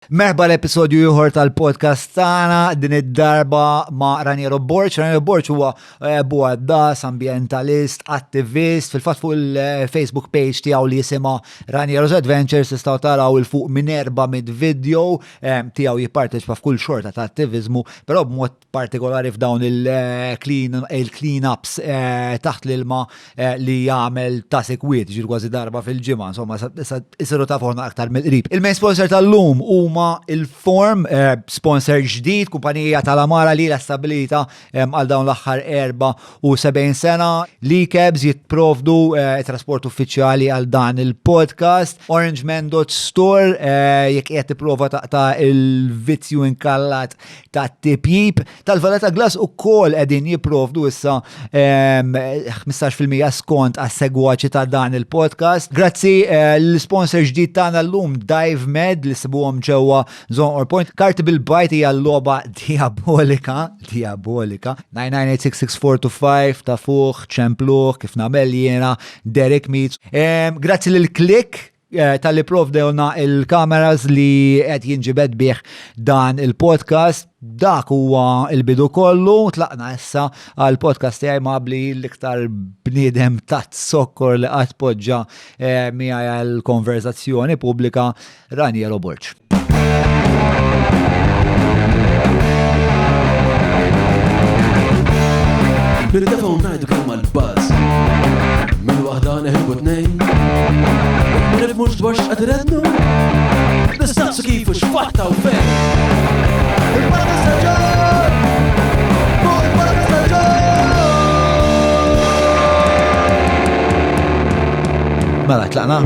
Merħba l-episodju ieħor tal-podcast tagħna din id-darba ma' Raniero Borch. Raniero Borch huwa buaddas, ambientalist, attivist. Fil-fatt fuq il-Facebook page tiegħu li jisimha Raniero's Adventures tistgħu taraw il fuq minn 400 video tiegħu jipparteċipa f'kull xorta ta' attivizmu, però b'mod partikolari f'dawn il-clean-ups taħt l-ilma li jagħmel ta' sekwiet, ġir kważi darba fil-ġimgħa, insomma isiru ta' forna aktar mill-qrib. Il-main sponsor tal-lum huma il-Form, sponsor ġdid, kumpanija tal-amara li l-stabilita għal dawn l-aħħar 74 sena. Li cabs jipprovdu trasport uffiċjali għal dan il-podcast. Orangeman.store jekk qed tipprova taqta' il-vizzju inkallat ta' tipjib. Tal-Valletta Glass ukoll qegħdin jipprovdu issa 15% skont għas-segwaċi ta' dan il-podcast. Grazzi l-sponsor ġdid tagħna llum DiveMed li sibuhom ġewwa Zone or Point. Karti bil-bajt hija l-logħba diabolika 9986645 ta' fuq ċempluħ kif nagħmel jiena Derek Meets. Grazzi lil Click tal-li provdewna il-kameras li qed jinġibed bih dan il-podcast. Dak huwa il-bidu kollu, tlaqna issa għal podcast tiegħi mabli l-iktar bniedem ta' sokkor li qatt poġġa miegħi għal konverzazzjoni pubblika, Raniero Borch. Bil-defaw najdu kemm għal-buzz Mil-wahda neħibu t-nejn Nifmux dwar x'qed irednu Nistaqsu kifu x'fatta u fejn Il-Parti Staġġar! Fuq il-Parti Staġġar! Mela, tlaqna?